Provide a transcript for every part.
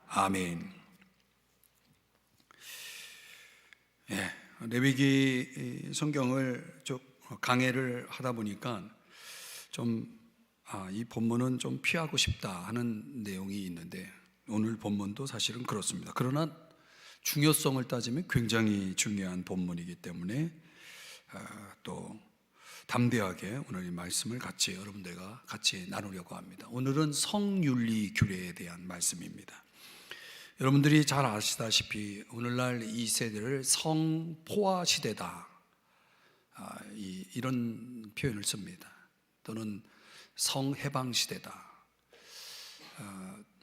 아멘. 레위기 성경을 쭉 강해를 하다 보니까 이 본문은 좀 피하고 싶다 하는 내용이 있는데, 오늘 본문도 사실은 그렇습니다. 그러나 중요성을 따지면 굉장히 중요한 본문이기 때문에 또 담대하게 오늘 이 말씀을 여러분들과 같이 나누려고 합니다. 오늘은 성윤리 규례에 대한 말씀입니다. 여러분들이 잘 아시다시피 오늘날 이 세대를 성포화 시대다, 이런 표현을 씁니다. 또는 성해방 시대다.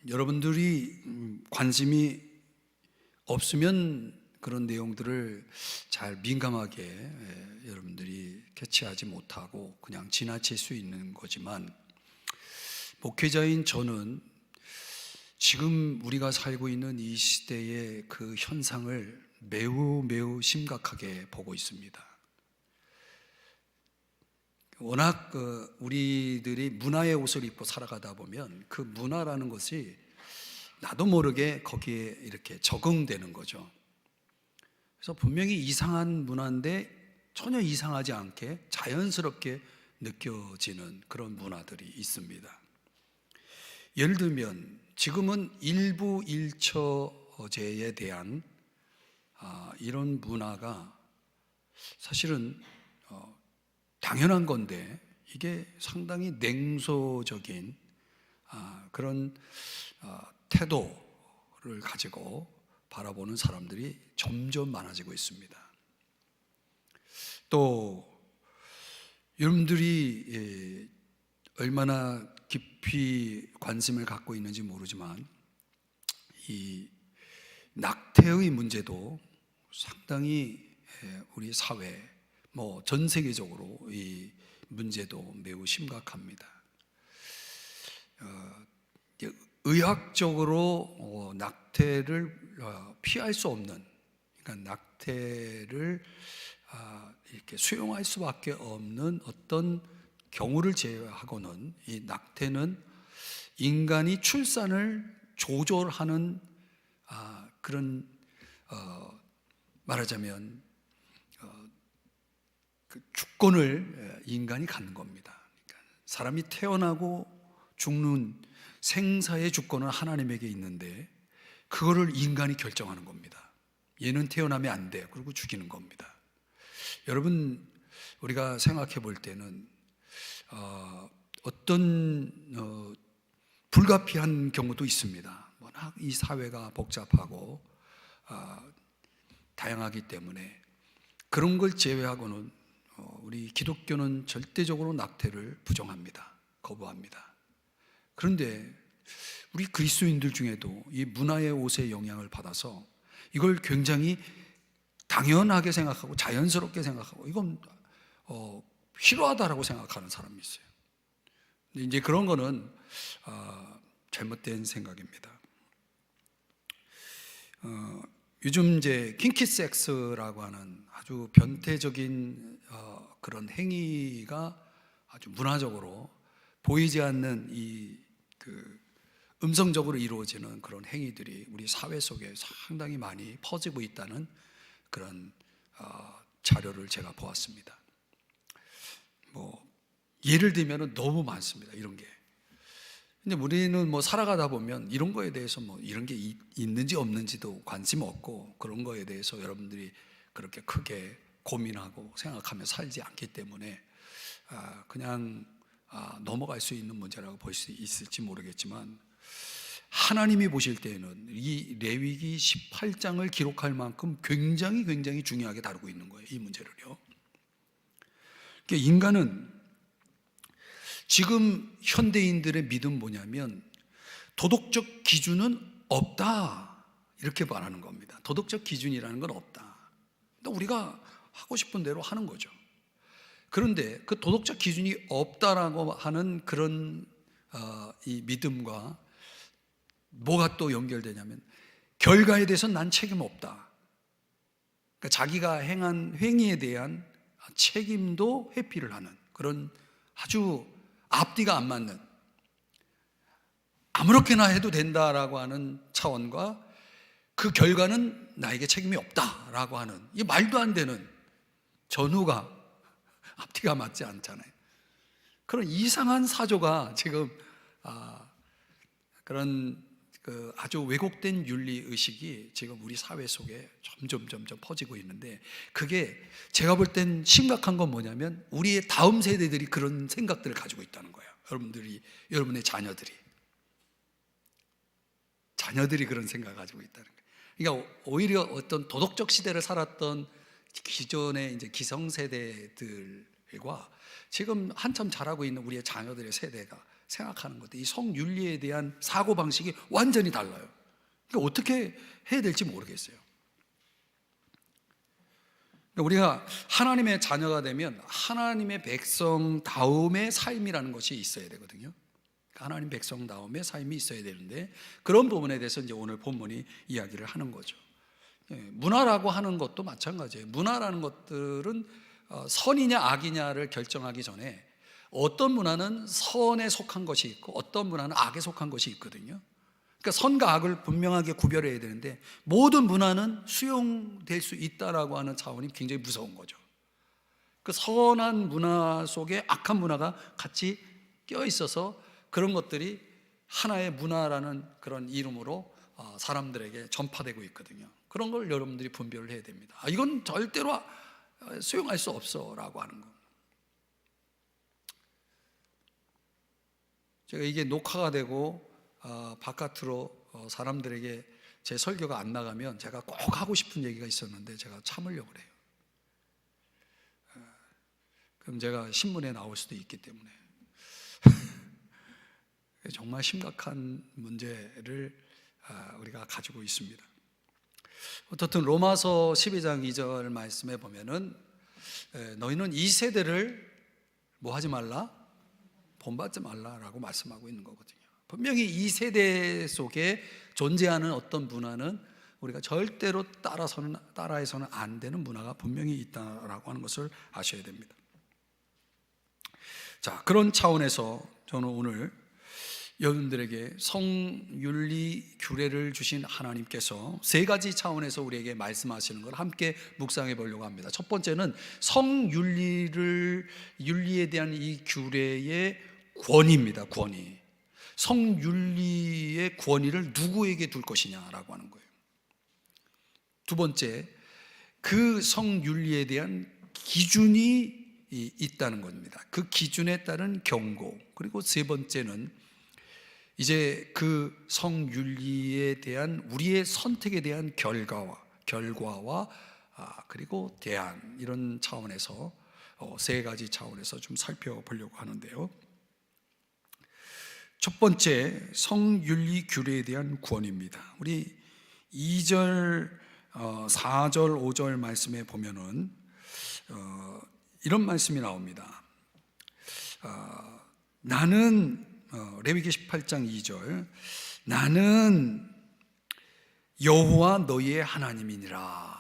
여러분들이 관심이 없으면 그런 내용들을 잘 민감하게 여러분들이 캐치하지 못하고 그냥 지나칠 수 있는 거지만, 목회자인 저는 지금 우리가 살고 있는 이 시대의 그 현상을 매우 심각하게 보고 있습니다. 워낙 우리들이 문화의 옷을 입고 살아가다 보면 그 문화라는 것이 나도 모르게 거기에 이렇게 적응되는 거죠. 그래서 분명히 이상한 문화인데 전혀 이상하지 않게 자연스럽게 느껴지는 그런 문화들이 있습니다. 예를 들면 지금은 일부 일처제에 대한 이런 문화가 사실은 당연한 건데, 이게 상당히 냉소적인 그런 태도를 가지고 바라보는 사람들이 점점 많아지고 있습니다. 또 여러분들이 얼마나 깊이 관심을 갖고 있는지 모르지만, 이 낙태의 문제도 상당히 우리 사회, 전 세계적으로 이 문제도 매우 심각합니다. 의학적으로 낙태를 피할 수 없는, 그러니까 낙태를 이렇게 수용할 수밖에 없는 어떤 경우를 제외하고는, 이 낙태는 인간이 출산을 조절하는 그런 말하자면 그 주권을 인간이 갖는 겁니다. 그러니까 사람이 태어나고 죽는 생사의 주권은 하나님에게 있는데, 그거를 인간이 결정하는 겁니다. 얘는 태어나면 안 돼, 그리고 죽이는 겁니다. 여러분, 우리가 생각해 볼 때는 어떤 불가피한 경우도 있습니다. 워낙 이 사회가 복잡하고 다양하기 때문에 그런 걸 제외하고는 우리 기독교는 절대적으로 낙태를 부정합니다. 거부합니다. 그런데 우리 그리스도인들 중에도 이 문화의 옷의 영향을 받아서 이걸 굉장히 당연하게 생각하고 자연스럽게 생각하고 이건 필요하다라고 생각하는 사람이 있어요. 근데 이제 그런 거는 잘못된 생각입니다. 요즘 이제 킹키섹스라고 하는 아주 변태적인 그런 행위가 아주 문화적으로 보이지 않는 음성적으로 이루어지는 그런 행위들이 우리 사회 속에 상당히 많이 퍼지고 있다는 그런 자료를 제가 보았습니다. 예를 들면 너무 많습니다, 이런 게. 근데 우리는 살아가다 보면 이런 거에 대해서 이런 게 있는지 없는지도 관심 없고, 그런 거에 대해서 여러분들이 그렇게 크게 고민하고 생각하며 살지 않기 때문에 그냥 넘어갈 수 있는 문제라고 볼 수 있을지 모르겠지만, 하나님이 보실 때에는 이 레위기 18장을 기록할 만큼 굉장히 중요하게 다루고 있는 거예요, 이 문제를요. 그러니까 인간은 지금 현대인들의 믿음 뭐냐면, 도덕적 기준은 없다, 이렇게 말하는 겁니다. 도덕적 기준이라는 건 없다. 우리가 하고 싶은 대로 하는 거죠. 그런데 그 도덕적 기준이 없다라고 하는 그런 이 믿음과 뭐가 또 연결되냐면, 결과에 대해서는 난 책임 없다. 그러니까 자기가 행한 행위에 대한 책임도 회피를 하는 그런 아주 앞뒤가 안 맞는, 아무렇게나 해도 된다라고 하는 차원과 그 결과는 나에게 책임이 없다라고 하는 이 말도 안 되는 전후가 앞뒤가 맞지 않잖아요. 그런 이상한 사조가 지금 그런 그 아주 왜곡된 윤리 의식이 지금 우리 사회 속에 점점 퍼지고 있는데, 그게 제가 볼 땐 심각한 건 뭐냐면 우리의 다음 세대들이 그런 생각들을 가지고 있다는 거예요. 여러분의 자녀들이 그런 생각을 가지고 있다는 거예요. 그러니까 오히려 어떤 도덕적 시대를 살았던 기존의 이제 기성세대들과 지금 한참 자라고 있는 우리의 자녀들의 세대가 생각하는 것도 이 성윤리에 대한 사고방식이 완전히 달라요. 그러니까 어떻게 해야 될지 모르겠어요. 그러니까 우리가 하나님의 자녀가 되면 하나님의 백성다움의 삶이라는 것이 있어야 되거든요. 하나님 백성다움의 삶이 있어야 되는데, 그런 부분에 대해서 이제 오늘 본문이 이야기를 하는 거죠. 문화라고 하는 것도 마찬가지예요. 문화라는 것들은 선이냐 악이냐를 결정하기 전에 어떤 문화는 선에 속한 것이 있고 어떤 문화는 악에 속한 것이 있거든요. 그러니까 선과 악을 분명하게 구별해야 되는데, 모든 문화는 수용될 수 있다라고 하는 차원이 굉장히 무서운 거죠. 그 선한 문화 속에 악한 문화가 같이 껴 있어서 그런 것들이 하나의 문화라는 그런 이름으로 사람들에게 전파되고 있거든요. 그런 걸 여러분들이 분별을 해야 됩니다. 이건 절대로 수용할 수 없어 라고 하는 거. 제가 이게 녹화가 되고 바깥으로 사람들에게 제 설교가 안 나가면 제가 꼭 하고 싶은 얘기가 있었는데 제가 참으려고 그래요. 그럼 제가 신문에 나올 수도 있기 때문에 정말 심각한 문제를 우리가 가지고 있습니다. 어떻든 로마서 12장 2절 말씀에 보면은 너희는 이 세대를 뭐 하지 말라? 본받지 말라라고 말씀하고 있는 거거든요. 분명히 이 세대 속에 존재하는 어떤 문화는 우리가 절대로 따라해서는 안 되는 문화가 분명히 있다라고 하는 것을 아셔야 됩니다. 자, 그런 차원에서 저는 오늘 여러분들에게 성윤리 규례를 주신 하나님께서 세 가지 차원에서 우리에게 말씀하시는 걸 함께 묵상해 보려고 합니다. 첫 번째는 윤리에 대한 이 규례의 권위입니다. 권위. 성윤리의 권위를 누구에게 둘 것이냐라고 하는 거예요. 두 번째, 그 성윤리에 대한 기준이 있다는 겁니다. 그 기준에 따른 경고. 그리고 세 번째는 이제 그 성윤리에 대한 우리의 선택에 대한 결과와 그리고 대안, 이런 차원에서 세 가지 차원에서 좀 살펴보려고 하는데요. 첫 번째, 성윤리 규례에 대한 권위입니다. 우리 2절, 4절, 5절 말씀에 보면은 이런 말씀이 나옵니다. 나는 레위기 18장 2절, 나는 여호와 너희의 하나님이니라.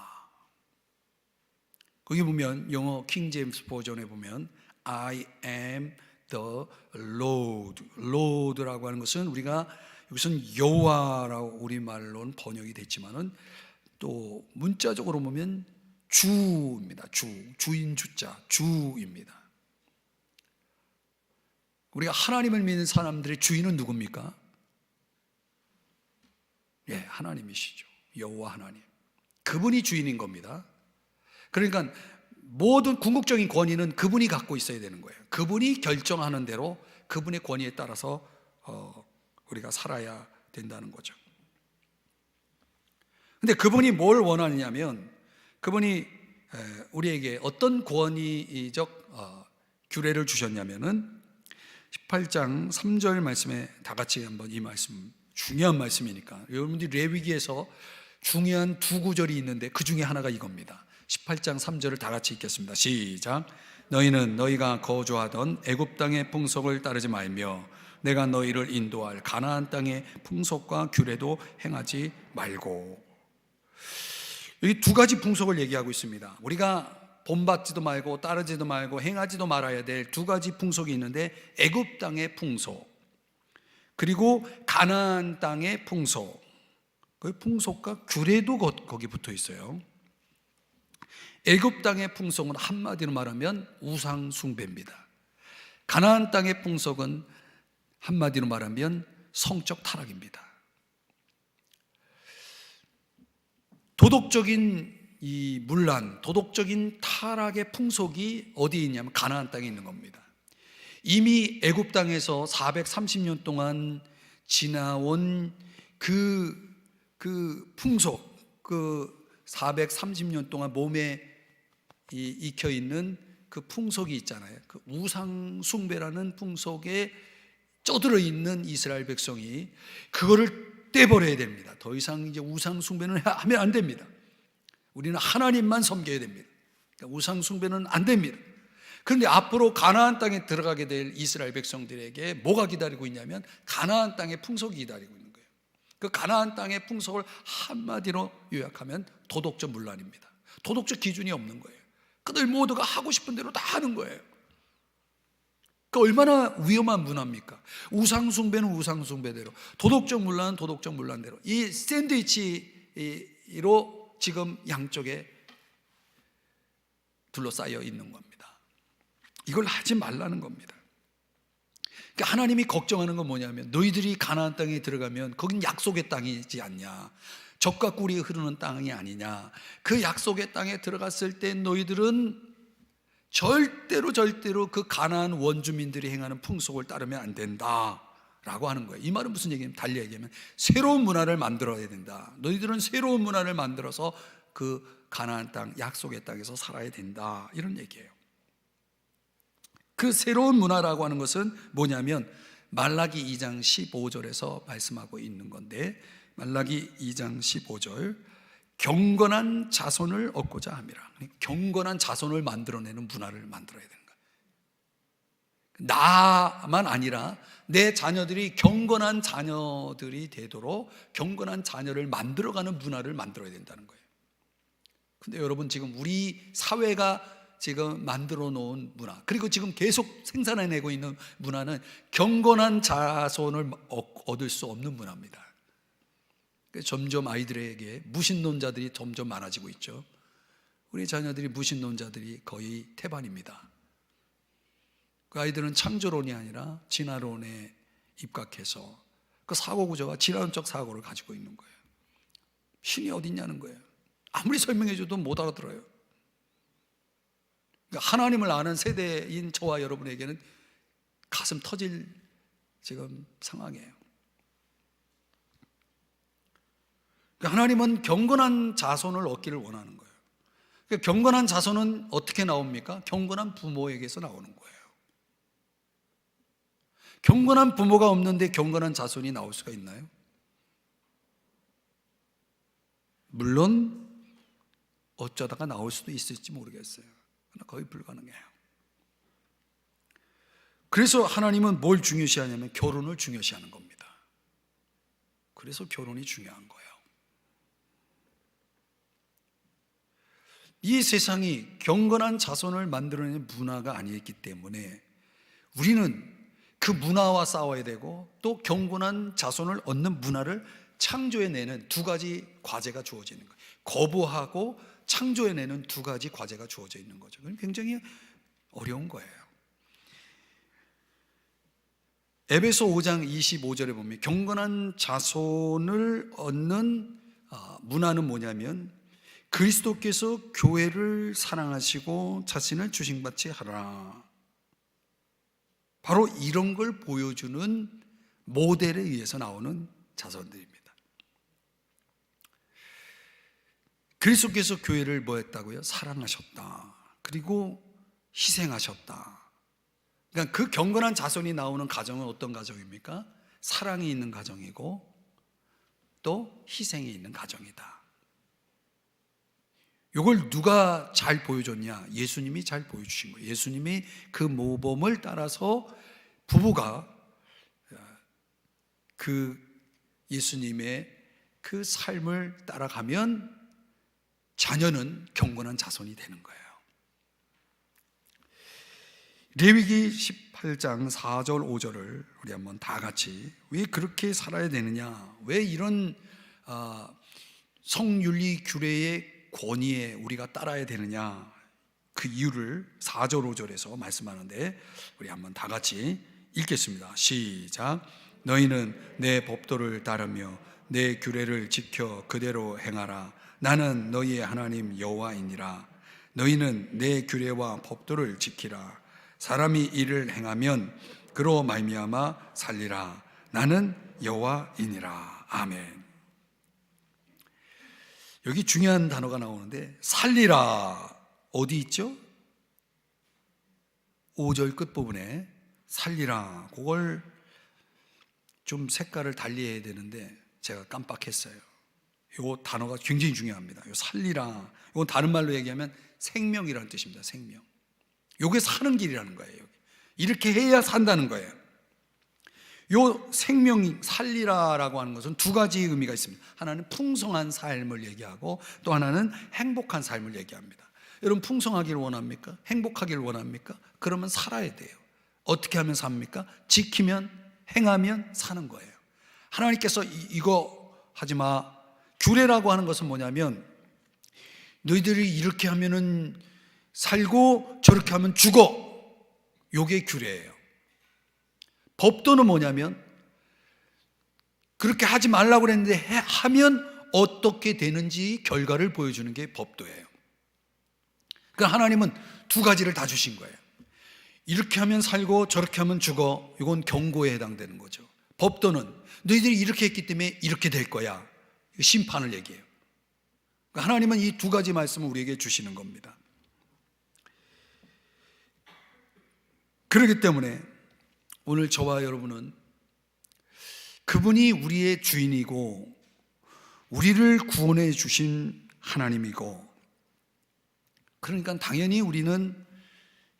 거기 보면 영어 킹 제임스 버전에 보면 I am the Lord. Lord라고 하는 것은 우리가 여기서는 여호와라고 우리말로는 번역이 됐지만은 또 문자적으로 보면 주입니다. 주인 주자, 주입니다. 우리가 하나님을 믿는 사람들의 주인은 누굽니까? 예, 하나님이시죠. 여호와 하나님. 그분이 주인인 겁니다. 그러니까 모든 궁극적인 권위는 그분이 갖고 있어야 되는 거예요. 그분이 결정하는 대로 그분의 권위에 따라서 우리가 살아야 된다는 거죠. 근데 그분이 뭘 원하느냐면, 그분이 우리에게 어떤 권위적 규례를 주셨냐면은 18장 3절 말씀에 다 같이 한번 이 말씀, 중요한 말씀이니까 여러분들이 레위기에서 중요한 두 구절이 있는데 그 중에 하나가 이겁니다. 18장 3절을 다 같이 읽겠습니다. 시작. 너희는 너희가 거주하던 애굽 땅의 풍속을 따르지 말며 내가 너희를 인도할 가나안 땅의 풍속과 규례도 행하지 말고. 여기 두 가지 풍속을 얘기하고 있습니다. 우리가 본받지도 말고 따르지도 말고 행하지도 말아야 될 두 가지 풍속이 있는데, 애굽 땅의 풍속, 그리고 가나안 땅의 풍속, 그 풍속과 규례도 거기 붙어 있어요. 애굽 땅의 풍속은 한마디로 말하면 우상 숭배입니다. 가나안 땅의 풍속은 한마디로 말하면 성적 타락입니다. 도덕적인 이 문란, 도덕적인 타락의 풍속이 어디에 있냐면 가나안 땅에 있는 겁니다. 이미 애굽 땅에서 430년 동안 지나온 그 풍속, 그 430년 동안 몸에 익혀 있는 그 풍속이 있잖아요. 그 우상 숭배라는 풍속에 쩌들어 있는 이스라엘 백성이 그거를 떼버려야 됩니다. 더 이상 이제 우상 숭배는 하면 안 됩니다. 우리는 하나님만 섬겨야 됩니다. 그러니까 우상 숭배는 안 됩니다. 그런데 앞으로 가나안 땅에 들어가게 될 이스라엘 백성들에게 뭐가 기다리고 있냐면 가나안 땅의 풍속이 기다리고 있는 거예요. 그 가나안 땅의 풍속을 한마디로 요약하면 도덕적 문란입니다. 도덕적 기준이 없는 거예요. 그들 모두가 하고 싶은 대로 다 하는 거예요. 그 얼마나 위험한 문화입니까? 우상 숭배는 우상 숭배대로, 도덕적 문란은 도덕적 문란대로, 이 샌드위치로 지금 양쪽에 둘러싸여 있는 겁니다. 이걸 하지 말라는 겁니다. 그러니까 하나님이 걱정하는 건 뭐냐면 너희들이 가나안 땅에 들어가면 거긴 약속의 땅이지 않냐, 젖과 꿀이 흐르는 땅이 아니냐. 그 약속의 땅에 들어갔을 때 너희들은 절대로 그 가나안 원주민들이 행하는 풍속을 따르면 안 된다 라고 하는 거예요. 이 말은 무슨 얘기냐면, 달리 얘기하면 새로운 문화를 만들어야 된다. 너희들은 새로운 문화를 만들어서 그 가나안 땅, 약속의 땅에서 살아야 된다, 이런 얘기예요. 그 새로운 문화라고 하는 것은 뭐냐면 말라기 2장 15절에서 말씀하고 있는 건데, 말라기 2장 15절, 경건한 자손을 얻고자 함이라. 경건한 자손을 만들어내는 문화를 만들어야 되는 거예요. 나만 아니라 내 자녀들이 경건한 자녀들이 되도록 경건한 자녀를 만들어가는 문화를 만들어야 된다는 거예요. 근데 여러분, 지금 우리 사회가 지금 만들어 놓은 문화, 그리고 지금 계속 생산해내고 있는 문화는 경건한 자손을 얻을 수 없는 문화입니다. 점점 아이들에게 무신론자들이 점점 많아지고 있죠. 우리 자녀들이 무신론자들이 거의 태반입니다. 그 아이들은 창조론이 아니라 진화론에 입각해서 그 사고구조가 진화론적 사고를 가지고 있는 거예요. 신이 어디 있냐는 거예요. 아무리 설명해줘도 못 알아들어요. 그러니까 하나님을 아는 세대인 저와 여러분에게는 가슴 터질 지금 상황이에요. 하나님은 경건한 자손을 얻기를 원하는 거예요. 그러니까 경건한 자손은 어떻게 나옵니까? 경건한 부모에게서 나오는 거예요. 경건한 부모가 없는데 경건한 자손이 나올 수가 있나요? 물론 어쩌다가 나올 수도 있을지 모르겠어요. 그러나 거의 불가능해요. 그래서 하나님은 뭘 중요시하냐면 결혼을 중요시하는 겁니다. 그래서 결혼이 중요한 거예요. 이 세상이 경건한 자손을 만들어내는 문화가 아니었기 때문에 우리는 그 문화와 싸워야 되고, 또 경건한 자손을 얻는 문화를 창조해내는 두 가지 과제가 주어져 있는 거예요. 거부하고 창조해내는 두 가지 과제가 주어져 있는 거죠. 그건 굉장히 어려운 거예요. 에베소 5장 25절에 보면 경건한 자손을 얻는 문화는 뭐냐면 그리스도께서 교회를 사랑하시고 자신을 주신같이 하라. 바로 이런 걸 보여주는 모델에 의해서 나오는 자손들입니다. 그리스도께서 교회를 뭐 했다고요? 사랑하셨다. 그리고 희생하셨다. 그러니까 그 경건한 자손이 나오는 가정은 어떤 가정입니까? 사랑이 있는 가정이고 또 희생이 있는 가정이다. 이걸 누가 잘 보여줬냐? 예수님이 잘 보여주신 거예요. 예수님이 그 모범을 따라서 부부가 그 예수님의 그 삶을 따라가면 자녀는 경건한 자손이 되는 거예요. 레위기 18장 4절 5절을 우리 한번 다 같이, 왜 그렇게 살아야 되느냐, 왜 이런 성윤리 규례의 권위에 우리가 따라야 되느냐, 그 이유를 4절 5절에서 말씀하는데 우리 한번 다 같이 읽겠습니다. 시작. 너희는 내 법도를 따르며 내 규례를 지켜 그대로 행하라. 나는 너희의 하나님 여호와이니라. 너희는 내 규례와 법도를 지키라. 사람이 이를 행하면 그로 말미암아 살리라. 나는 여호와이니라. 아멘. 여기 중요한 단어가 나오는데, 살리라 어디 있죠? 5절 끝부분에 살리라, 그걸 좀 색깔을 달리 해야 되는데 제가 깜빡했어요. 이 단어가 굉장히 중요합니다. 이 살리라, 이건 다른 말로 얘기하면 생명이라는 뜻입니다. 생명. 이게 사는 길이라는 거예요. 이렇게 해야 산다는 거예요. 요 생명, 살리라라고 하는 것은 두 가지 의미가 있습니다. 하나는 풍성한 삶을 얘기하고 또 하나는 행복한 삶을 얘기합니다. 여러분, 풍성하길 원합니까? 행복하길 원합니까? 그러면 살아야 돼요. 어떻게 하면 삽니까? 지키면, 행하면 사는 거예요. 하나님께서 이거 하지 마. 규례라고 하는 것은 뭐냐면, 너희들이 이렇게 하면은 살고 저렇게 하면 죽어. 요게 규례예요. 법도는 뭐냐면, 그렇게 하지 말라고 그랬는데 하면 어떻게 되는지 결과를 보여주는 게 법도예요. 그러니까 하나님은 두 가지를 다 주신 거예요. 이렇게 하면 살고 저렇게 하면 죽어. 이건 경고에 해당되는 거죠. 법도는 너희들이 이렇게 했기 때문에 이렇게 될 거야. 심판을 얘기해요. 그러니까 하나님은 이 두 가지 말씀을 우리에게 주시는 겁니다. 그렇기 때문에 오늘 저와 여러분은 그분이 우리의 주인이고 우리를 구원해 주신 하나님이고, 그러니까 당연히 우리는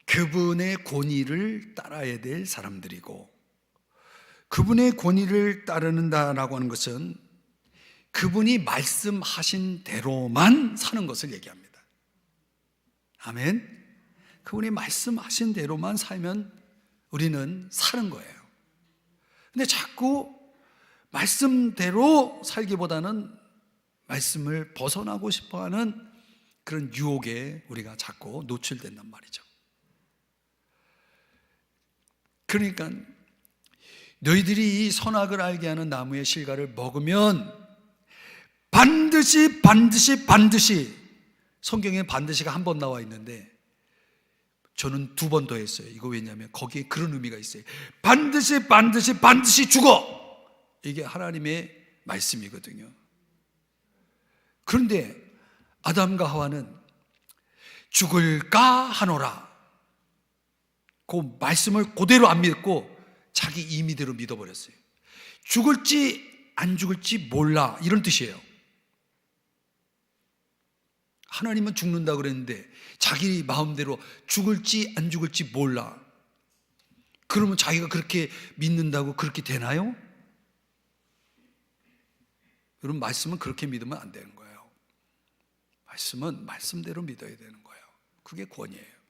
그분의 권위를 따라야 될 사람들이고, 그분의 권위를 따르는다라고 하는 것은 그분이 말씀하신 대로만 사는 것을 얘기합니다. 아멘. 그분이 말씀하신 대로만 살면 우리는 사는 거예요. 근데 자꾸 말씀대로 살기보다는 말씀을 벗어나고 싶어하는 그런 유혹에 우리가 자꾸 노출된단 말이죠. 그러니까 너희들이 이 선악을 알게 하는 나무의 실과를 먹으면 반드시 성경에 반드시가 한 번 나와 있는데 저는 두 번 더 했어요. 이거 왜냐하면 거기에 그런 의미가 있어요. 반드시 죽어. 이게 하나님의 말씀이거든요. 그런데 아담과 하와는 죽을까 하노라, 그 말씀을 그대로 안 믿고 자기 임의대로 믿어버렸어요. 죽을지 안 죽을지 몰라, 이런 뜻이에요. 하나님은 죽는다 그랬는데 자기 마음대로 죽을지 안 죽을지 몰라. 그러면 자기가 그렇게 믿는다고 그렇게 되나요? 여러분, 말씀은 그렇게 믿으면 안 되는 거예요. 말씀은 말씀대로 믿어야 되는 거예요. 그게 권위예요.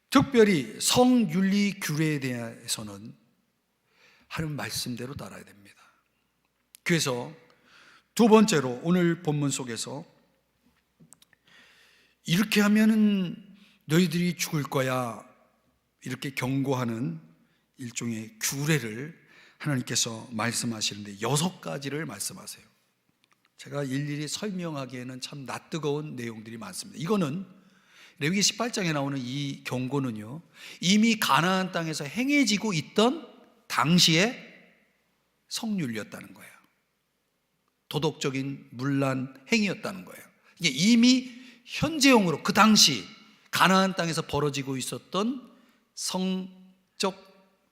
특별히 성윤리 규례에 대해서는 하나님 말씀대로 따라야 됩니다. 그래서 두 번째로 오늘 본문 속에서 이렇게 하면은 너희들이 죽을 거야, 이렇게 경고하는 일종의 규례를 하나님께서 말씀하시는데 6가지를 말씀하세요. 제가 일일이 설명하기에는 참 낯뜨거운 내용들이 많습니다. 이거는 레위기 18장에 나오는 이 경고는요, 이미 가나안 땅에서 행해지고 있던 당시의 성윤리였다는 거예요. 도덕적인 문란 행위였다는 거예요. 이게 이미 현재형으로 그 당시 가나안 땅에서 벌어지고 있었던 성적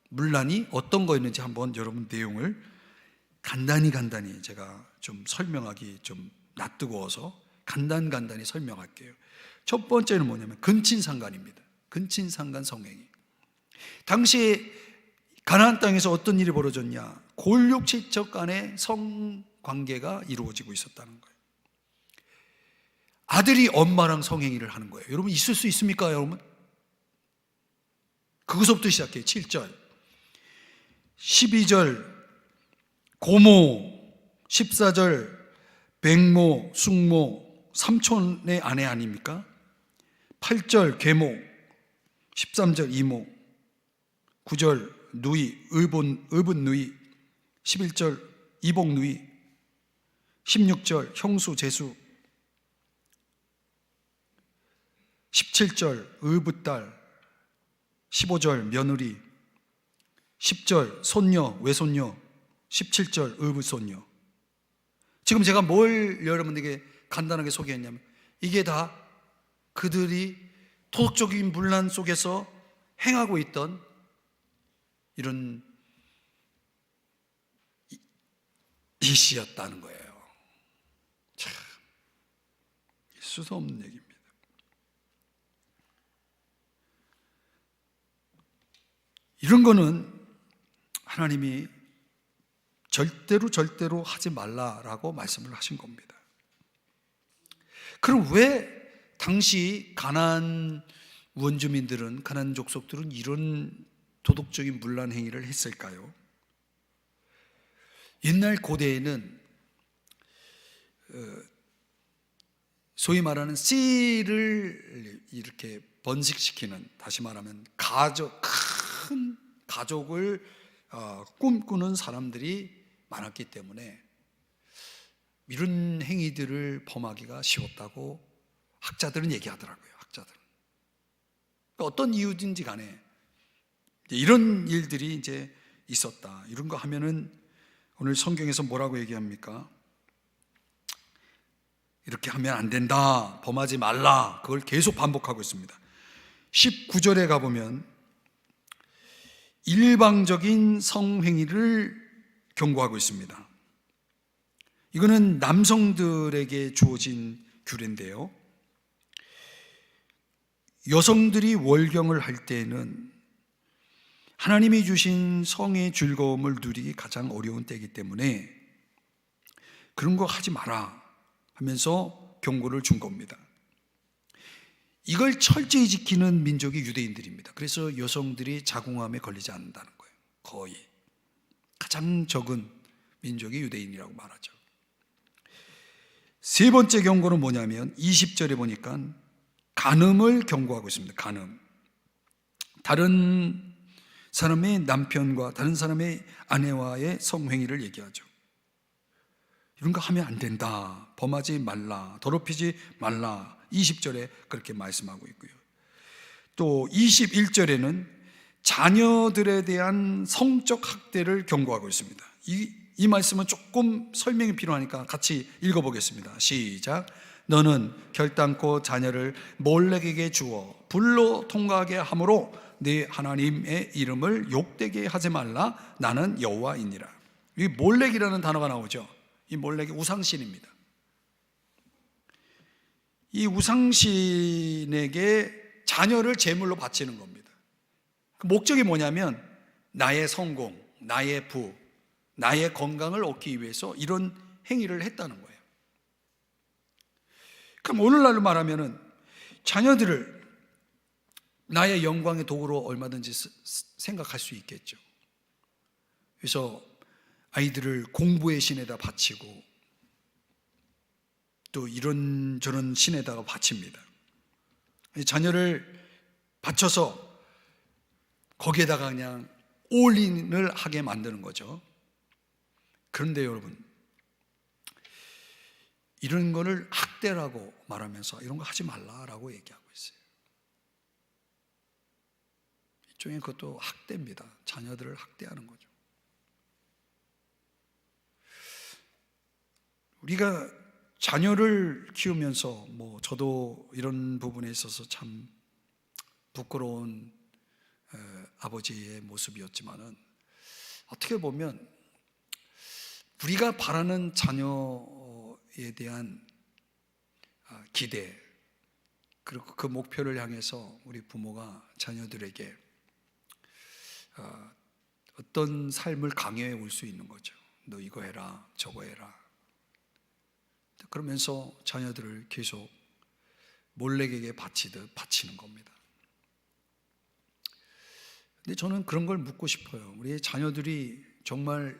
문란이 어떤 거였는지 한번 여러분 내용을 간단히 제가 좀 설명하기 좀 낯뜨거워서 간단히 설명할게요. 첫 번째는 뭐냐면 근친상간입니다. 근친상간 성행위. 당시에 가나안 땅에서 어떤 일이 벌어졌냐, 골육친척 간의 성관계가 이루어지고 있었다는 거예요. 아들이 엄마랑 성행위를 하는 거예요. 여러분 있을 수 있습니까, 여러분? 그것부터 시작해요. 7절, 12절 고모, 14절 백모, 숙모, 삼촌의 아내 아닙니까? 8절 계모, 13절 이모, 9절 누이, 의분 누이, 11절 이복 누이, 16절 형수 제수, 17절 의붓딸, 15절 며느리, 10절 손녀, 외손녀, 17절 의붓손녀. 지금 제가 뭘 여러분에게 간단하게 소개했냐면 이게 다 그들이 도덕적인 분란 속에서 행하고 있던 이런 이시였다는 거예요. 참 수도 없는 얘기입니다. 이런 거는 하나님이 절대로 하지 말라라고 말씀을 하신 겁니다. 그럼 왜 당시 가나안 원주민들은, 가나안 족속들은 이런 도덕적인 문란 행위를 했을까요? 옛날 고대에는 소위 말하는 씨를 이렇게 번식시키는, 다시 말하면 큰 가족을 꿈꾸는 사람들이 많았기 때문에 이런 행위들을 범하기가 쉬웠다고 학자들은 얘기하더라고요. 학자들은. 그러니까 어떤 이유든지 간에 이런 일들이 이제 있었다. 이런 거 하면은 오늘 성경에서 뭐라고 얘기합니까? 이렇게 하면 안 된다, 범하지 말라, 그걸 계속 반복하고 있습니다. 19절에 가보면 일방적인 성행위를 경고하고 있습니다. 이거는 남성들에게 주어진 규례인데요, 여성들이 월경을 할 때에는 하나님이 주신 성의 즐거움을 누리기 가장 어려운 때이기 때문에 그런 거 하지 마라 하면서 경고를 준 겁니다. 이걸 철저히 지키는 민족이 유대인들입니다. 그래서 여성들이 자궁암에 걸리지 않는다는 거예요. 거의 가장 적은 민족이 유대인이라고 말하죠. 세 번째 경고는 뭐냐면 20절에 보니까 간음을 경고하고 있습니다. 간음. 다른 사람의 남편과 다른 사람의 아내와의 성행위를 얘기하죠. 이런 거 하면 안 된다, 범하지 말라, 더럽히지 말라, 20절에 그렇게 말씀하고 있고요. 또 21절에는 자녀들에 대한 성적 학대를 경고하고 있습니다. 이 말씀은 조금 설명이 필요하니까 같이 읽어보겠습니다. 시작. 너는 결단코 자녀를 몰렉에게 주어 불로 통과하게 함으로 네 하나님의 이름을 욕되게 하지 말라. 나는 여호와이니라. 이 몰렉이라는 단어가 나오죠. 이 몰렉이 우상신입니다. 이 우상신에게 자녀를 제물로 바치는 겁니다. 그 목적이 뭐냐면 나의 성공, 나의 부, 나의 건강을 얻기 위해서 이런 행위를 했다는 거예요. 그럼 오늘날로 말하면 자녀들을 나의 영광의 도구로 얼마든지 생각할 수 있겠죠. 그래서 아이들을 공부의 신에다 바치고 또 이런저런 신에다가 바칩니다. 자녀를 바쳐서 거기에다가 그냥 올인을 하게 만드는 거죠. 그런데 여러분, 이런 거를 학대라고 말하면서 이런 거 하지 말라라고 얘기하고 있어요. 일종의 그것도 학대입니다. 자녀들을 학대하는 거죠. 우리가 자녀를 키우면서 저도 이런 부분에 있어서 참 부끄러운 아버지의 모습이었지만은 어떻게 보면 우리가 바라는 자녀에 대한 기대, 그리고 그 목표를 향해서 우리 부모가 자녀들에게 어떤 삶을 강요해 올 수 있는 거죠. 너 이거 해라, 저거 해라. 그러면서 자녀들을 계속 몰래에게 바치듯 바치는 겁니다. 근데 저는 그런 걸 묻고 싶어요. 우리 자녀들이 정말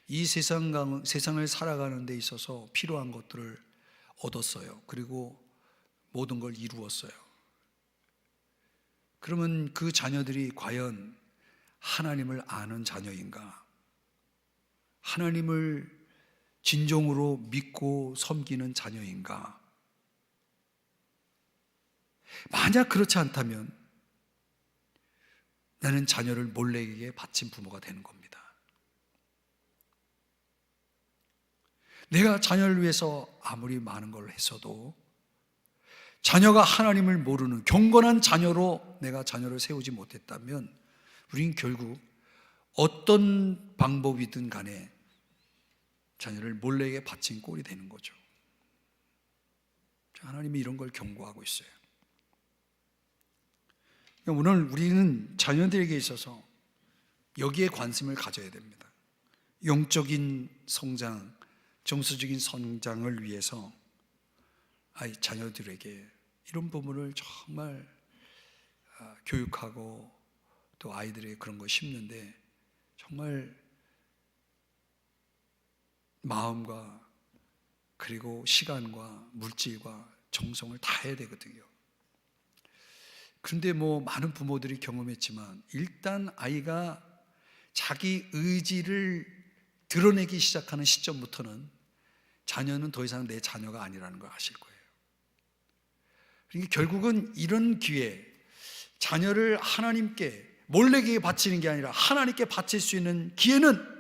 이 세상을 살아가는 데 있어서 필요한 것들을 얻었어요. 그리고 모든 걸 이루었어요. 그러면 그 자녀들이 과연 하나님을 아는 자녀인가? 하나님을 진정으로 믿고 섬기는 자녀인가? 만약 그렇지 않다면 나는 자녀를 몰래에게 바친 부모가 되는 겁니다. 내가 자녀를 위해서 아무리 많은 걸 했어도 자녀가 하나님을 모르는 경건한 자녀로 내가 자녀를 세우지 못했다면 우린 결국 어떤 방법이든 간에 자녀를 몰래에게 바친 꼴이 되는 거죠. 하나님이 이런 걸 경고하고 있어요. 오늘 우리는 자녀들에게 있어서 여기에 관심을 가져야 됩니다. 영적인 성장, 정서적인 성장을 위해서 자녀들에게 이런 부분을 정말 교육하고 또 아이들에게 그런 걸 심는데 정말 마음과 그리고 시간과 물질과 정성을 다해야 되거든요. 그런데 많은 부모들이 경험했지만 일단 아이가 자기 의지를 드러내기 시작하는 시점부터는 자녀는 더 이상 내 자녀가 아니라는 걸 아실 거예요. 그러니까 결국은 이런 기회, 자녀를 하나님께 몰래에게 바치는 게 아니라 하나님께 바칠 수 있는 기회는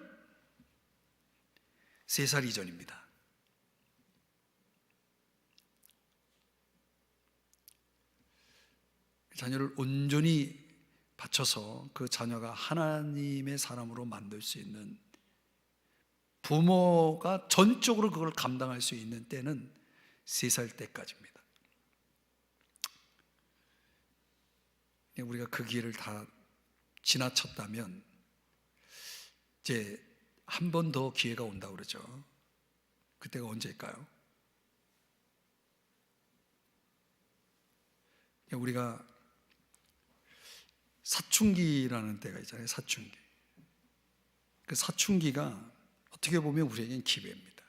3살 이전입니다. 자녀를 온전히 바쳐서 그 자녀가 하나님의 사람으로 만들 수 있는, 부모가 전적으로 그걸 감당할 수 있는 때는 3살 때까지입니다. 우리가 그 기회를 다 지나쳤다면 이제 한 번 더 기회가 온다고 그러죠. 그때가 언제일까요? 우리가 사춘기라는 때가 있잖아요. 사춘기. 그 사춘기가 어떻게 보면 우리에겐 기회입니다.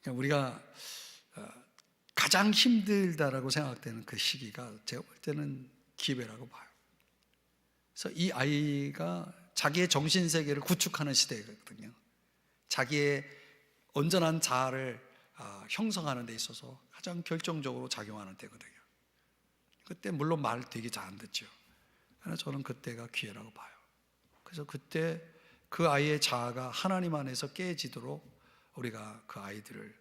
그러니까 우리가 가장 힘들다라고 생각되는 그 시기가 제가 볼 때는 기회라고 봐요. 그래서 이 아이가 자기의 정신세계를 구축하는 시대거든요. 자기의 온전한 자아를 형성하는 데 있어서 가장 결정적으로 작용하는 때거든요. 그때 물론 말 되게 잘 안 듣죠. 그러나 저는 그때가 기회라고 봐요. 그래서 그때 그 아이의 자아가 하나님 안에서 깨지도록 우리가 그 아이들을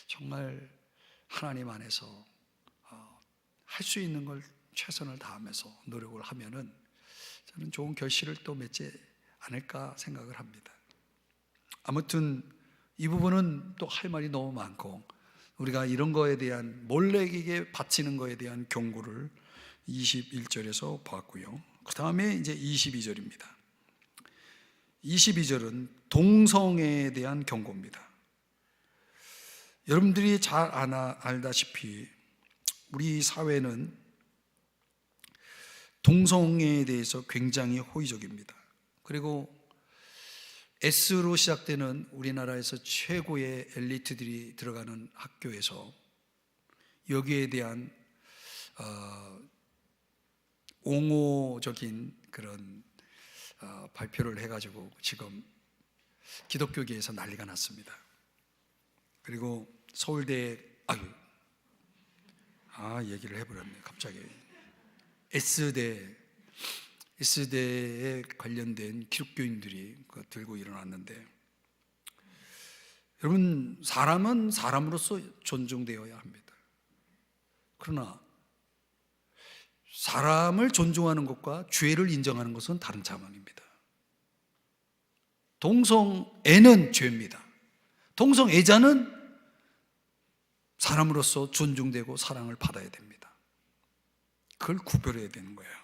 정말 하나님 안에서 할 수 있는 걸 최선을 다하면서 노력을 하면은 저는 좋은 결실을 또 맺지 않을까 생각을 합니다. 아무튼 이 부분은 또 할 말이 너무 많고 우리가 이런 거에 대한 몰래에게 바치는 거에 대한 경고를 21절에서 봤고요. 그 다음에 이제 22절입니다. 22절은 동성애에 대한 경고입니다. 여러분들이 잘 알다시피 우리 사회는 동성애에 대해서 굉장히 호의적입니다. 그리고 S로 시작되는 우리나라에서 최고의 엘리트들이 들어가는 학교에서 여기에 대한 옹호적인 그런 발표를 해가지고 지금 기독교계에서 난리가 났습니다. 그리고 서울대 얘기를 해버렸네 갑자기. S대에 관련된 기독교인들이 들고 일어났는데, 여러분 사람은 사람으로서 존중되어야 합니다. 그러나 사람을 존중하는 것과 죄를 인정하는 것은 다른 차원입니다. 동성애는 죄입니다. 동성애자는 사람으로서 존중되고 사랑을 받아야 됩니다. 그걸 구별해야 되는 거예요.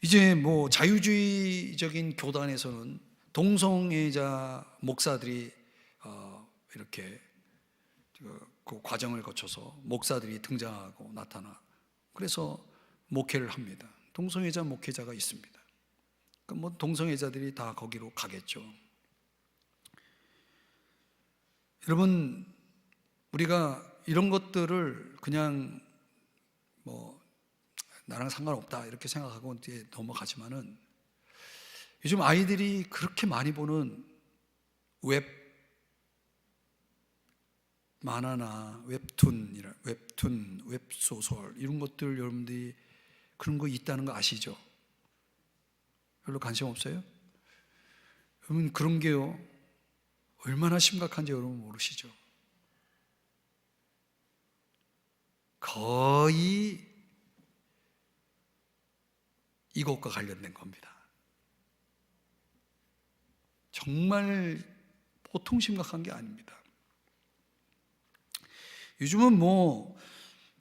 이제 자유주의적인 교단에서는 동성애자 목사들이 이렇게 그 과정을 거쳐서 목사들이 등장하고 나타나 그래서 목회를 합니다. 동성애자 목회자가 있습니다. 뭐 동성애자들이 다 거기로 가겠죠. 여러분, 우리가 이런 것들을 그냥 뭐 나랑 상관없다 이렇게 생각하고 이제 넘어가지만은 요즘 아이들이 그렇게 많이 보는 웹 만화나 웹툰, 웹소설 이런 것들 여러분들이 그런 거 있다는 거 아시죠? 별로 관심 없어요? 여러분 그런 게요 얼마나 심각한지 여러분 모르시죠? 거의 이것과 관련된 겁니다. 정말 보통 심각한 게 아닙니다. 요즘은 뭐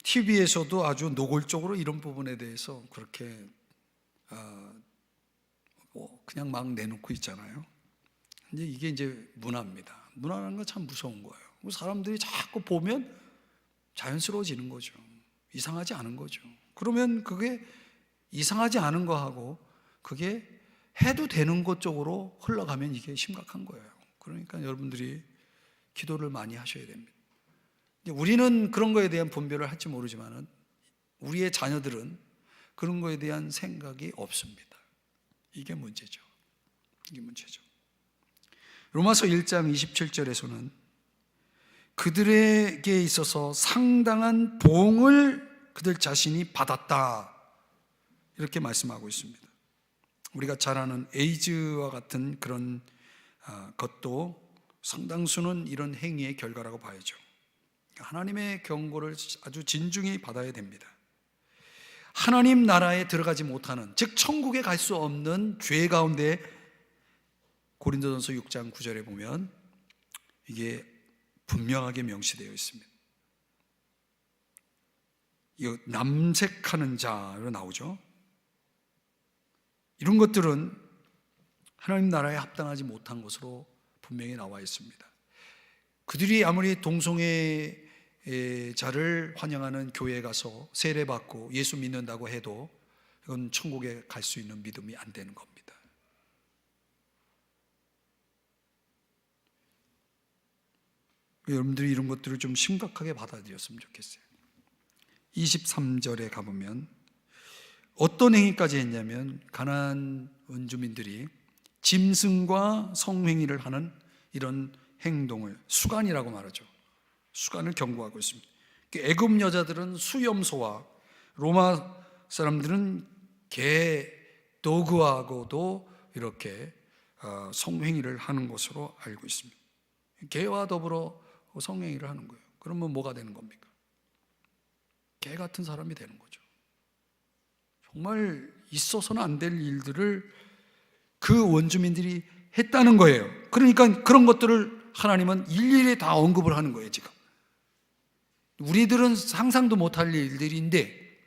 TV에서도 아주 노골적으로 이런 부분에 대해서 그렇게 뭐 그냥 막 내놓고 있잖아요. 이제 이게 이제 문화입니다. 문화라는 건 참 무서운 거예요. 사람들이 자꾸 보면 자연스러워지는 거죠. 이상하지 않은 거죠. 그러면 그게 이상하지 않은 거하고 그게 해도 되는 것 쪽으로 흘러가면 이게 심각한 거예요. 그러니까 여러분들이 기도를 많이 하셔야 됩니다. 우리는 그런 거에 대한 분별을 할지 모르지만은 우리의 자녀들은 그런 거에 대한 생각이 없습니다. 이게 문제죠. 이게 문제죠. 로마서 1장 27절에서는 그들에게 있어서 상당한 보응을 그들 자신이 받았다 이렇게 말씀하고 있습니다. 우리가 잘 아는 에이즈와 같은 그런 것도 상당수는 이런 행위의 결과라고 봐야죠. 하나님의 경고를 아주 진중히 받아야 됩니다. 하나님 나라에 들어가지 못하는, 즉 천국에 갈 수 없는 죄 가운데 고린도전서 6장 9절에 보면 이게 분명하게 명시되어 있습니다. 이거 남색하는 자로 나오죠. 이런 것들은 하나님 나라에 합당하지 못한 것으로 분명히 나와 있습니다. 그들이 아무리 동성애자를 환영하는 교회에 가서 세례받고 예수 믿는다고 해도 이건 천국에 갈 수 있는 믿음이 안 되는 겁니다. 여러분들이 이런 것들을 좀 심각하게 받아들였으면 좋겠어요. 23절에 가보면 어떤 행위까지 했냐면 가나안 원주민들이 짐승과 성행위를 하는 이런 행동을 수간이라고 말하죠. 수간을 경고하고 있습니다. 애굽 여자들은 수염소와 로마 사람들은 개 도그하고도 이렇게 성행위를 하는 것으로 알고 있습니다. 개와 더불어 성행위를 하는 거예요. 그러면 뭐가 되는 겁니까? 개 같은 사람이 되는 거죠. 정말 있어서는 안 될 일들을 그 원주민들이 했다는 거예요. 그러니까 그런 것들을 하나님은 일일이 다 언급을 하는 거예요. 지금 우리들은 상상도 못할 일들인데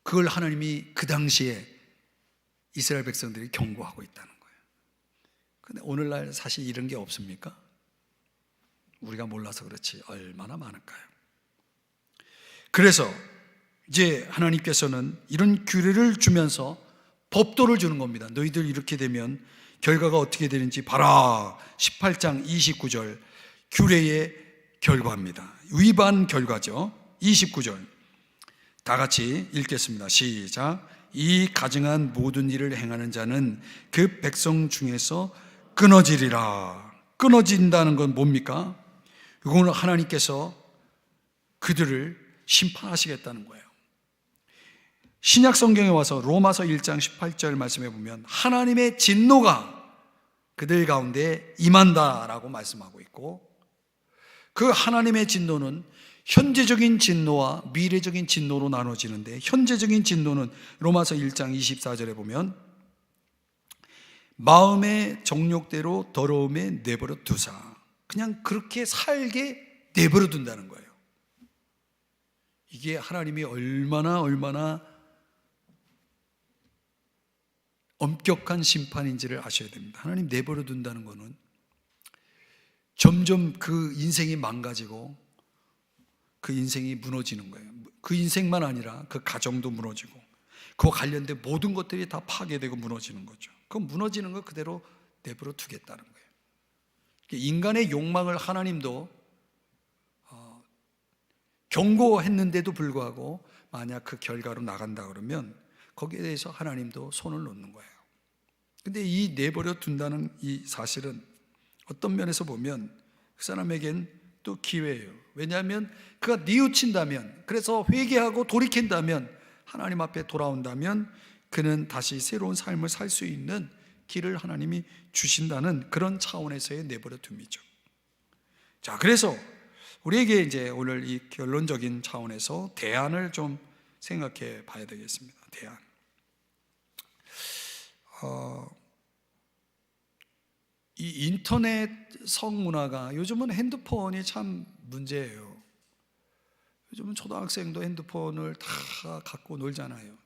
그걸 하나님이 그 당시에 이스라엘 백성들이 경고하고 있다는 거예요. 근데 오늘날 사실 이런 게 없습니까? 우리가 몰라서 그렇지 얼마나 많을까요? 그래서 이제 하나님께서는 이런 규례를 주면서 법도를 주는 겁니다. 너희들 이렇게 되면 결과가 어떻게 되는지 봐라. 18장 29절 규례의 결과입니다. 위반 결과죠. 29절 다 같이 읽겠습니다. 시작. 이 가증한 모든 일을 행하는 자는 그 백성 중에서 끊어지리라. 끊어진다는 건 뭡니까? 이거는 하나님께서 그들을 심판하시겠다는 거예요. 신약 성경에 와서 로마서 1장 18절 말씀해 보면 하나님의 진노가 그들 가운데 임한다라고 말씀하고 있고, 그 하나님의 진노는 현재적인 진노와 미래적인 진노로 나눠지는데, 현재적인 진노는 로마서 1장 24절에 보면 마음의 정욕대로 더러움에 내버려 두사, 그냥 그렇게 살게 내버려 둔다는 거예요. 이게 하나님이 얼마나 엄격한 심판인지를 아셔야 됩니다. 하나님 내버려 둔다는 것은 점점 그 인생이 망가지고 그 인생이 무너지는 거예요. 그 인생만 아니라 그 가정도 무너지고 그와 관련된 모든 것들이 다 파괴되고 무너지는 거죠. 그 무너지는 거 그대로 내버려 두겠다는 거예요. 인간의 욕망을 하나님도 경고했는데도 불구하고 만약 그 결과로 나간다 그러면 거기에 대해서 하나님도 손을 놓는 거예요. 근데 이 내버려 둔다는 이 사실은 어떤 면에서 보면 그 사람에겐 또 기회예요. 왜냐하면 그가 뉘우친다면, 그래서 회개하고 돌이킨다면, 하나님 앞에 돌아온다면 그는 다시 새로운 삶을 살 수 있는 길을 하나님이 주신다는 그런 차원에서의 내버려 둠이죠. 자, 그래서 우리에게 이제 오늘 이 결론적인 차원에서 대안을 좀 생각해 봐야 되겠습니다. 대안. 이 인터넷 성문화가 요즘은 핸드폰이 참 문제예요. 요즘은 초등학생도 핸드폰을 다 갖고 놀잖아요.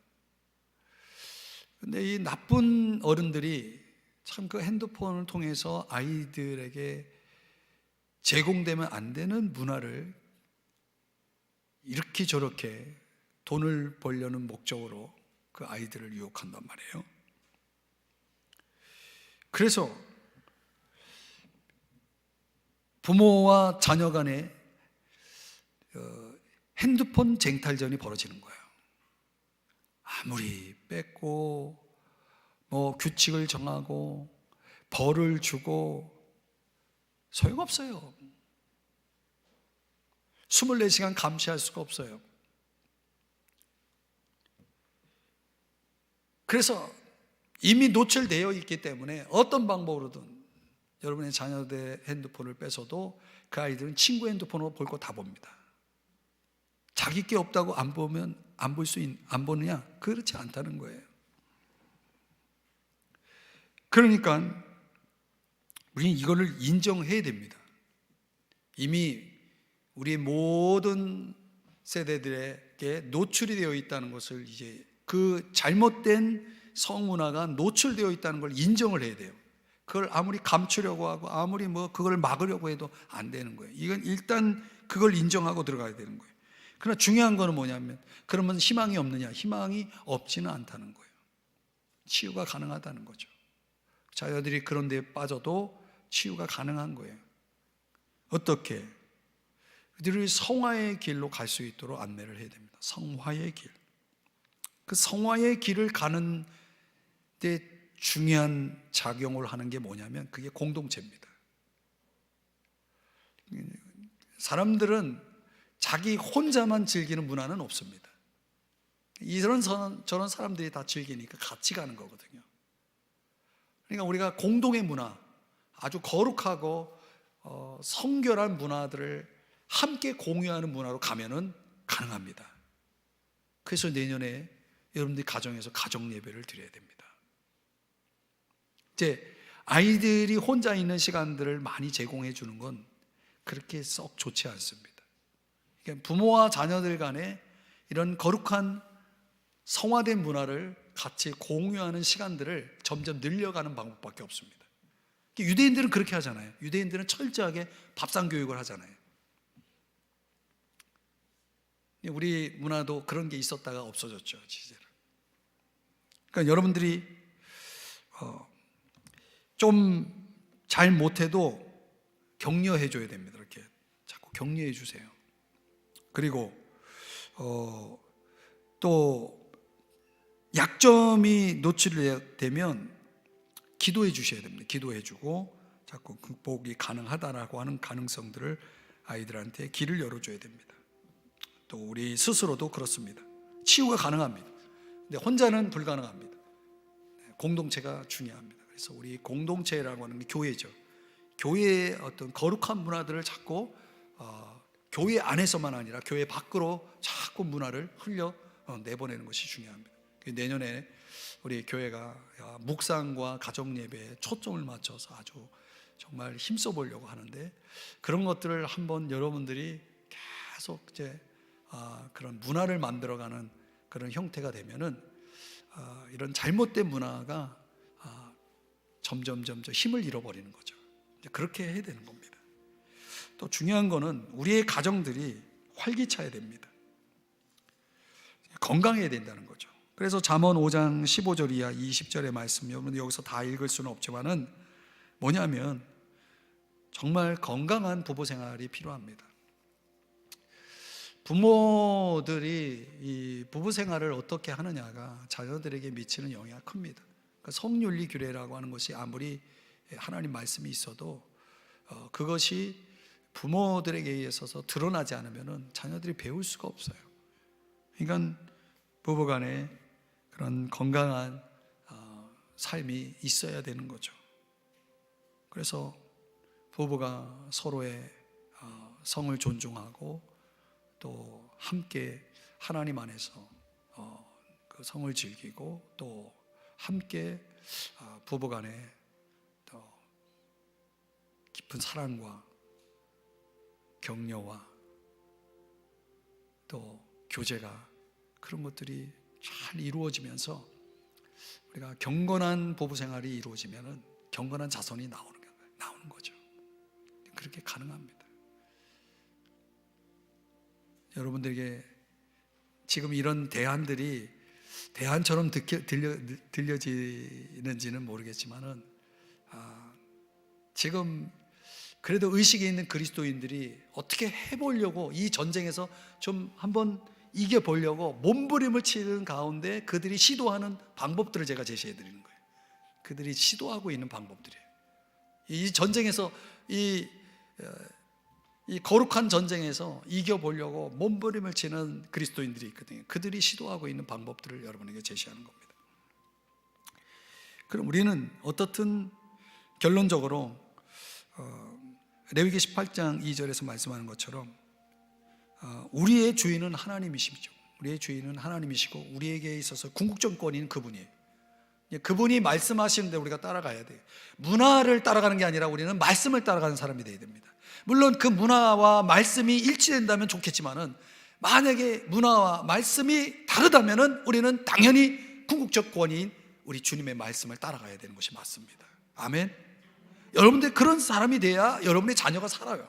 근데 이 나쁜 어른들이 참 그 핸드폰을 통해서 아이들에게 제공되면 안 되는 문화를 이렇게 저렇게 돈을 벌려는 목적으로 그 아이들을 유혹한단 말이에요. 그래서 부모와 자녀 간에 핸드폰 쟁탈전이 벌어지는 거예요. 아무리 뺏고 뭐 규칙을 정하고 벌을 주고 소용없어요. 24시간 감시할 수가 없어요. 그래서 이미 노출되어 있기 때문에 어떤 방법으로든 여러분의 자녀들의 핸드폰을 뺏어도 그 아이들은 친구 핸드폰으로 볼 거 다 봅니다. 자기 게 없다고 안 보면 안 보느냐? 그렇지 않다는 거예요. 그러니까 우리는 이거를 인정해야 됩니다. 이미 우리의 모든 세대들에게 노출이 되어 있다는 것을, 이제 그 잘못된 성문화가 노출되어 있다는 걸 인정을 해야 돼요. 그걸 아무리 감추려고 하고 아무리 뭐 그걸 막으려고 해도 안 되는 거예요. 이건 일단 그걸 인정하고 들어가야 되는 거예요. 그러나 중요한 거는 뭐냐면, 그러면 희망이 없느냐? 희망이 없지는 않다는 거예요. 치유가 가능하다는 거죠. 자녀들이 그런 데에 빠져도 치유가 가능한 거예요. 어떻게? 그들이 성화의 길로 갈 수 있도록 안내를 해야 됩니다. 성화의 길. 그 성화의 길을 가는 데 중요한 작용을 하는 게 뭐냐면 그게 공동체입니다. 사람들은 자기 혼자만 즐기는 문화는 없습니다. 이런 저런 사람들이 다 즐기니까 같이 가는 거거든요. 그러니까 우리가 공동의 문화, 아주 거룩하고 성결한 문화들을 함께 공유하는 문화로 가면은 가능합니다. 그래서 내년에 여러분들이 가정에서 가정 예배를 드려야 됩니다. 이제 아이들이 혼자 있는 시간들을 많이 제공해 주는 건 그렇게 썩 좋지 않습니다. 그러니까 부모와 자녀들 간에 이런 거룩한 성화된 문화를 같이 공유하는 시간들을 점점 늘려가는 방법밖에 없습니다. 유대인들은 그렇게 하잖아요. 유대인들은 철저하게 밥상 교육을 하잖아요. 우리 문화도 그런 게 있었다가 없어졌죠, 이제는. 그러니까 여러분들이 좀 잘 못해도 격려해 줘야 됩니다. 이렇게 자꾸 격려해 주세요. 그리고 또 약점이 노출되면 기도해 주셔야 됩니다. 기도해 주고 자꾸 극복이 가능하다라고 하는 가능성들을 아이들한테 길을 열어줘야 됩니다. 또 우리 스스로도 그렇습니다. 치유가 가능합니다. 근데 혼자는 불가능합니다. 공동체가 중요합니다. 그래서 우리 공동체라고 하는 게 교회죠. 교회의 어떤 거룩한 문화들을 자꾸 교회 안에서만 아니라 교회 밖으로 자꾸 문화를 흘려 내보내는 것이 중요합니다. 내년에 우리 교회가 묵상과 가정 예배에 초점을 맞춰서 아주 정말 힘써 보려고 하는데, 그런 것들을 한번 여러분들이 계속 이제 그런 문화를 만들어가는 그런 형태가 되면은 이런 잘못된 문화가 점점 힘을 잃어버리는 거죠. 그렇게 해야 되는 겁니다. 또 중요한 거는 우리의 가정들이 활기차야 됩니다. 건강해야 된다는 거죠. 그래서 잠언 5장 15절 이하 20절의 말씀, 여러분 여기서 다 읽을 수는 없지만은 뭐냐면 정말 건강한 부부 생활이 필요합니다. 부모들이 이 부부 생활을 어떻게 하느냐가 자녀들에게 미치는 영향이 큽니다. 그러니까 성윤리 규례라고 하는 것이 아무리 하나님 말씀이 있어도 그것이 부모들에게 의해서 드러나지 않으면 자녀들이 배울 수가 없어요. 그러니까 부부간에 그런 건강한 삶이 있어야 되는 거죠. 그래서 부부가 서로의 성을 존중하고 또 함께 하나님 안에서 그 성을 즐기고 또 함께 부부간에 더 깊은 사랑과 격려와 또 교제가 그런 것들이 잘 이루어지면서 우리가 경건한 부부 생활이 이루어지면은 경건한 자손이 나오는 거죠. 그렇게 가능합니다. 여러분들에게 지금 이런 대안들이 대안처럼 들려지는지는 모르겠지만은 지금 그래도 의식이 있는 그리스도인들이 어떻게 해보려고 이 전쟁에서 좀 한번 이겨보려고 몸부림을 치는 가운데 그들이 시도하는 방법들을 제가 제시해 드리는 거예요. 그들이 시도하고 있는 방법들이에요. 이 전쟁에서 이 거룩한 전쟁에서 이겨보려고 몸부림을 치는 그리스도인들이 있거든요. 그들이 시도하고 있는 방법들을 여러분에게 제시하는 겁니다. 그럼 우리는 어떻든 결론적으로 레위기 18장 2절에서 말씀하는 것처럼 우리의 주인은 하나님이시죠. 우리의 주인은 하나님이시고 우리에게 있어서 궁극적 권위는 그분이에요. 그분이 말씀하시는데 우리가 따라가야 돼요. 문화를 따라가는 게 아니라 우리는 말씀을 따라가는 사람이 되어야 됩니다. 물론 그 문화와 말씀이 일치된다면 좋겠지만은 만약에 문화와 말씀이 다르다면은 우리는 당연히 궁극적 권위인 우리 주님의 말씀을 따라가야 되는 것이 맞습니다. 아멘. 여러분들 그런 사람이 돼야 여러분의 자녀가 살아요.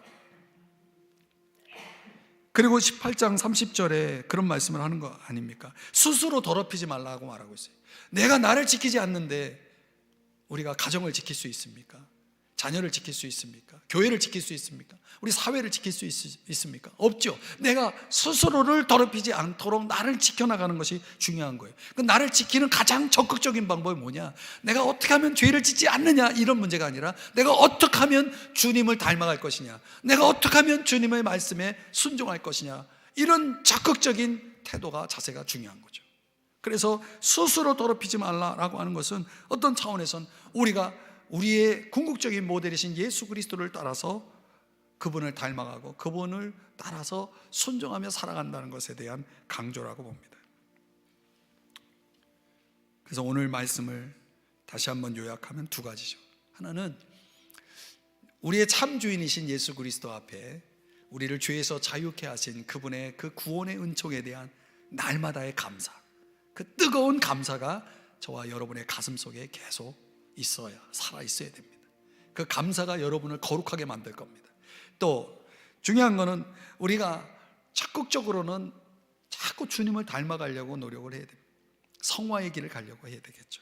그리고 18장 30절에 그런 말씀을 하는 거 아닙니까? 스스로 더럽히지 말라고 말하고 있어요. 내가 나를 지키지 않는데 우리가 가정을 지킬 수 있습니까? 자녀를 지킬 수 있습니까? 교회를 지킬 수 있습니까? 우리 사회를 지킬 수 있습니까? 없죠. 내가 스스로를 더럽히지 않도록 나를 지켜나가는 것이 중요한 거예요. 그 나를 지키는 가장 적극적인 방법이 뭐냐? 내가 어떻게 하면 죄를 짓지 않느냐 이런 문제가 아니라 내가 어떻게 하면 주님을 닮아갈 것이냐, 내가 어떻게 하면 주님의 말씀에 순종할 것이냐, 이런 적극적인 태도가, 자세가 중요한 거죠. 그래서 스스로 더럽히지 말라라고 하는 것은 어떤 차원에선 우리가 우리의 궁극적인 모델이신 예수 그리스도를 따라서 그분을 닮아가고 그분을 따라서 순종하며 살아간다는 것에 대한 강조라고 봅니다. 그래서 오늘 말씀을 다시 한번 요약하면 두 가지죠. 하나는 우리의 참 주인이신 예수 그리스도 앞에 우리를 죄에서 자유케 하신 그분의 그 구원의 은총에 대한 날마다의 감사, 그 뜨거운 감사가 저와 여러분의 가슴 속에 계속 있어야, 살아 있어야 됩니다. 그 감사가 여러분을 거룩하게 만들 겁니다. 또 중요한 거는 우리가 적극적으로는 자꾸 주님을 닮아가려고 노력을 해야 됩니다. 성화의 길을 가려고 해야 되겠죠.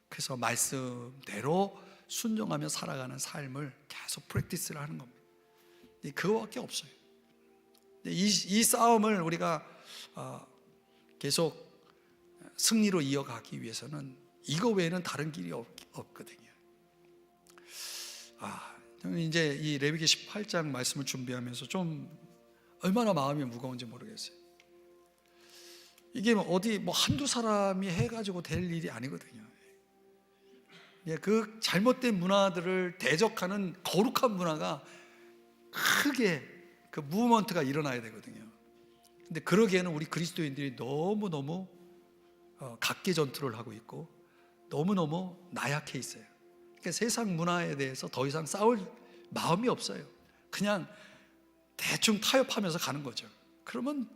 그래서 말씀대로 순종하며 살아가는 삶을 계속 프랙티스를 하는 겁니다. 그거밖에 없어요. 이 싸움을 우리가 계속 승리로 이어가기 위해서는 이거 외에는 다른 길이 없거든요. 저는 이제 이 레위기 18장 말씀을 준비하면서 좀 얼마나 마음이 무거운지 모르겠어요. 이게 어디 한두 사람이 해가지고 될 일이 아니거든요. 그 잘못된 문화들을 대적하는 거룩한 문화가 크게 그 무브먼트가 일어나야 되거든요. 근데 그러기에는 우리 그리스도인들이 너무너무 각계 전투를 하고 있고 너무너무 나약해 있어요. 그러니까 세상 문화에 대해서 더 이상 싸울 마음이 없어요. 그냥 대충 타협하면서 가는 거죠. 그러면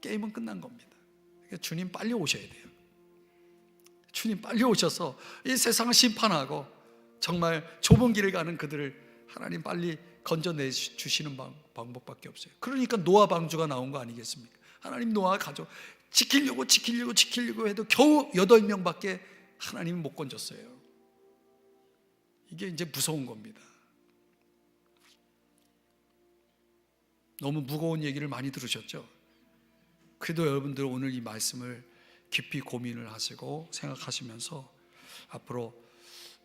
게임은 끝난 겁니다. 그러니까 주님 빨리 오셔야 돼요. 주님 빨리 오셔서 이 세상을 심판하고 정말 좁은 길을 가는 그들을 하나님 빨리 건져내 주시는 방법밖에 없어요. 그러니까 노아 방주가 나온 거 아니겠습니까? 하나님 노아 가족 지키려고 해도 겨우 8명밖에 하나님은 못 건졌어요. 이게 이제 무서운 겁니다. 너무 무거운 얘기를 많이 들으셨죠? 그래도 여러분들 오늘 이 말씀을 깊이 고민을 하시고 생각하시면서 앞으로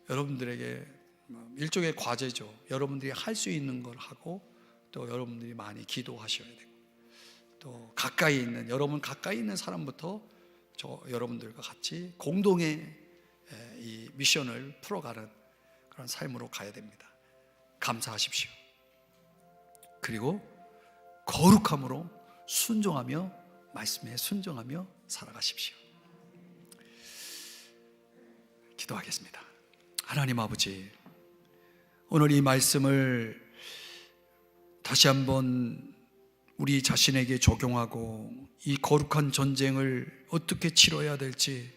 여러분들에게 일종의 과제죠. 여러분들이 할 수 있는 걸 하고 또 여러분들이 많이 기도하셔야 되고 또 가까이 있는 여러분 가까이 있는 사람부터 여러분들과 같이 공동의 이 미션을 풀어가는 그런 삶으로 가야 됩니다. 감사하십시오. 그리고 거룩함으로 순종하며 말씀에 순종하며 살아가십시오. 기도하겠습니다. 하나님 아버지, 오늘 이 말씀을 다시 한번 우리 자신에게 적용하고 이 거룩한 전쟁을 어떻게 치러야 될지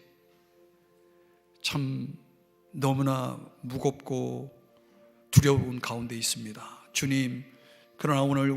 참 너무나 무겁고 두려운 가운데 있습니다. 주님, 그러나 오늘